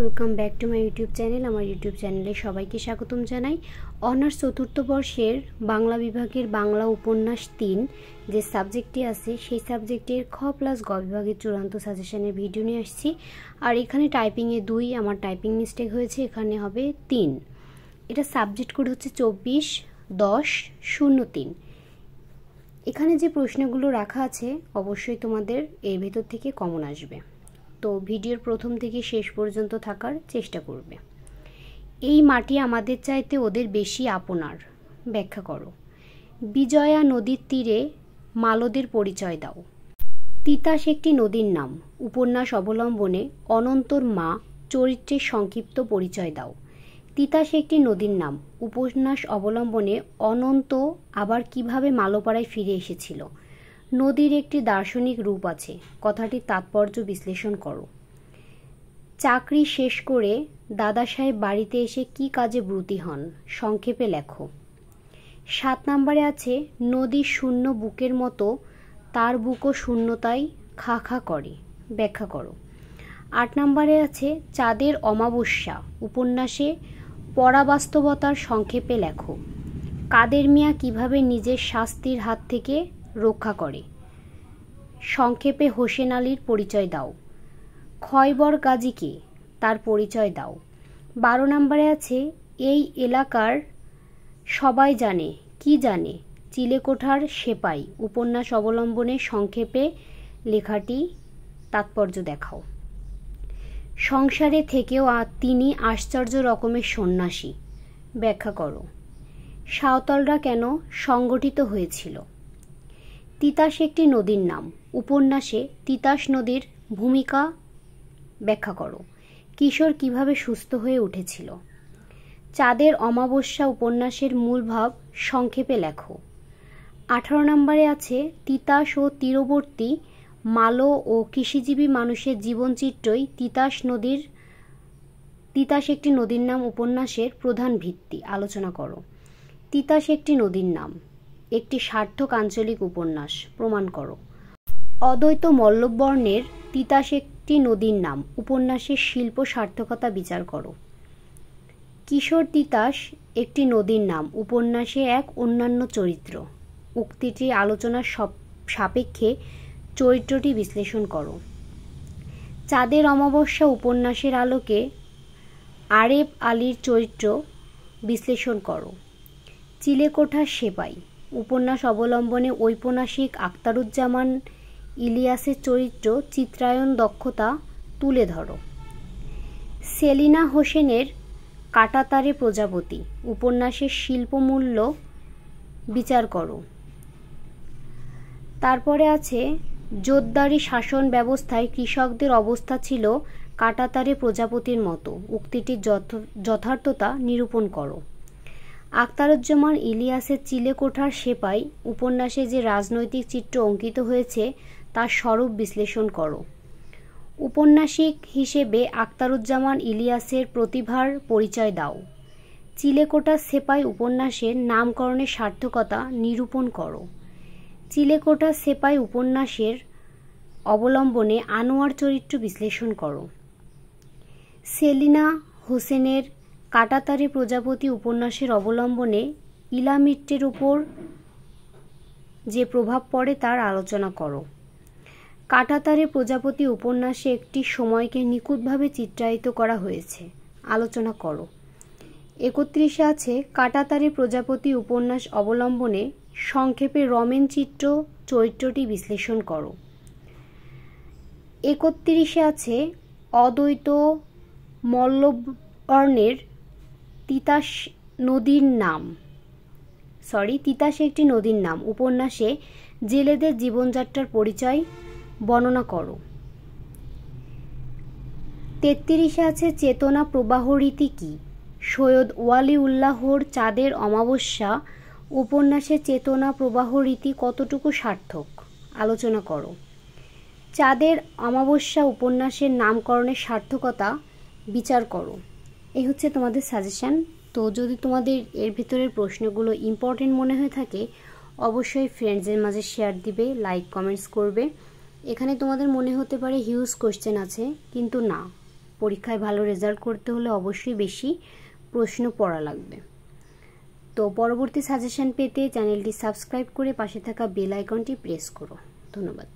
Welcome back to my YouTube channel. আমার YouTube চ্যানেলে সবাইকে স্বাগতম জানাই। অনার্স চতুর্থ বর্ষের বাংলা বিভাগের বাংলা উপন্যাস 3 যে সাবজেক্টটি আছে সেই সাবজেক্টের খ প্লাস গ বিভাগের চূড়ান্ত সাজেশনের ভিডিও নিয়ে আসছি। আর এখানে টাইপিংয়ে 2, আমার টাইপিং মিস্টেক হয়েছে, এখানে হবে 3। এটা সাবজেক্ট কোড হচ্ছে 24-10-03। এখানে যে প্রশ্নগুলো রাখা আছে অবশ্যই তোমাদের এর ভেতর থেকে কমন আসবে, তো ভিডিওর প্রথম থেকে শেষ পর্যন্ত থাকার চেষ্টা করবে। এই মাটি আমাদের চাইতে ওদের বেশি আপনার, ব্যাখ্যা করো। বিজয়া নদীর তীরে মালদের পরিচয় দাও। তিতাস একটি নদীর নাম, উপন্যাস অবলম্বনে অনন্তর মা চরিত্রের সংক্ষিপ্ত পরিচয় দাও। তিতাস একটি নদীর নাম, উপন্যাস অবলম্বনে অনন্ত আবার কিভাবে মালোপাড়ায় ফিরে এসেছিল। নদীর একটি দার্শনিক রূপ আছে, কথাটির তাৎপর্য বিশ্লেষণ করো। চাকরি শেষ করে দাদা সাহেব বাড়িতে এসে কি কাজে ব্রতী হন, সংক্ষেপে লেখো। 7 নম্বরে আছে নদীর শূন্য বুকের মতো তার বুকও শূন্যতায় খা খা করে, ব্যাখ্যা করো। 8 নম্বরে আছে চাঁদের অমাবস্যা উপন্যাসে পরাবাস্তবতার সংক্ষেপে লেখো। কাদের মিয়া কিভাবে নিজের শাস্তির হাত থেকে রক্ষা করে, সংক্ষেপে হোসেন আলীর পরিচয় দাও। খয়বর গাজীকে, তার পরিচয় দাও। 12 নম্বরে আছে এই এলাকার সবাই জানে, কি জানে, চিলেকোঠার সেপাই উপন্যাস অবলম্বনে সংক্ষেপে লেখাটি তাৎপর্য দেখাও। সংসারে থেকেও তিনি আশ্চর্য রকমের সন্ন্যাসী, ব্যাখ্যা করো। সাঁওতালরা কেন সংগঠিত হয়েছিল। তিতাস একটি নদীর নাম, উপন্যাসে তিতাস নদীর ভূমিকা ব্যাখ্যা করো। কিশোর কিভাবে সুস্থ হয়ে উঠেছিল। চাঁদের অমাবস্যা উপন্যাসের মূল ভাব সংক্ষেপে লেখো। 18 নম্বরে আছে তিতাস ও তীরবর্তী মালো ও কৃষিজীবী মানুষের জীবনচিত্রই তিতাস একটি নদীর নাম উপন্যাসের প্রধান ভিত্তি, আলোচনা করো। তিতাস একটি নদীর নাম একটি সার্থক আঞ্চলিক উপন্যাস, প্রমাণ করো। অদ্বৈত মল্লববর্ণের তিতাস একটি নদীর নাম উপন্যাসের শিল্প সার্থকতা বিচার করো। কিশোর তিতাস একটি নদীর নাম উপন্যাসে এক অন্যান্য চরিত্র, উক্তিটি আলোচনার সাপেক্ষে চরিত্রটি বিশ্লেষণ করো। চাঁদের অমাবস্যা উপন্যাসের আলোকে আরেফ আলীর চরিত্র বিশ্লেষণ করো। চিলেকোঠার সেপাই উপন্যাস অবলম্বনে ঔপন্যাসিক আখতারুজ্জামান ইলিয়াসের চরিত্র চিত্রায়ন দক্ষতা তুলে ধরো। সেলিনা হোসেনের কাঁটাতারে প্রজাপতি উপন্যাসের শিল্পমূল্য বিচার করো। তারপরে আছে জোতদারি শাসন ব্যবস্থায় কৃষকদের অবস্থা ছিল কাঁটাতারে প্রজাপতির মতো, উক্তিটির যথার্থতা নিরূপণ করো। আখতারুজ্জামান ইলিয়াসের চিলেকোঠার সেপাই উপন্যাসে যে রাজনৈতিক চিত্র অঙ্কিত হয়েছে তার স্বরূপ বিশ্লেষণ করো। উপন্যাসিক হিসেবে আখতারুজ্জামান ইলিয়াসের প্রতিভার পরিচয় দাও। চিলেকোঠার সেপাই উপন্যাসের নামকরণের সার্থকতা নিরূপণ করো। চিলেকোঠার সেপাই উপন্যাসের অবলম্বনে আনোয়ার চরিত্র বিশ্লেষণ করো। সেলিনা হোসেনের কাঁটাতারে প্রজাপতি উপন্যাসের অবলম্বনে ইলামিট্টের উপর যে প্রভাব পড়ে তার আলোচনা করো। কাঁটাতারে প্রজাপতি উপন্যাসে একটি সময়কে নিখুঁতভাবে চিত্রায়িত করা হয়েছে, আলোচনা করো। 31 আছে কাঁটাতারে প্রজাপতি উপন্যাস অবলম্বনে সংক্ষেপে রমেন চিত্র চরিত্রটি বিশ্লেষণ করো। 31 আছে অদ্বৈত মল্লবর্ণের তিতাস একটি নদীর নাম উপন্যাসে জেলেদের জীবনযাত্রার পরিচয় বর্ণনা করো। 33 আছে চেতনা প্রবাহ রীতি কি, সৈয়দ ওয়ালিউল্লাহর চাঁদের অমাবস্যা উপন্যাসে চেতনা প্রবাহ রীতি কতটুকু সার্থক, আলোচনা করো। চাঁদের অমাবস্যা উপন্যাসের নামকরণের সার্থকতা বিচার করো। এই হচ্ছে তোমাদের সাজেশান। তো যদি তোমাদের এর ভিতরের প্রশ্নগুলো ইম্পর্টেন্ট মনে হয়ে থাকে অবশ্যই ফ্রেন্ডসদের মাঝে শেয়ার দিবে, লাইক কমেন্টস করবে। এখানে তোমাদের মনে হতে পারে হিউজ কোশ্চেন আছে, কিন্তু না, পরীক্ষায় ভালো রেজাল্ট করতে হলে অবশ্যই বেশি প্রশ্ন পড়া লাগবে। তো পরবর্তী সাজেশন পেতে চ্যানেলটি সাবস্ক্রাইব করে পাশে থাকা বেল আইকনটি প্রেস করো। ধন্যবাদ।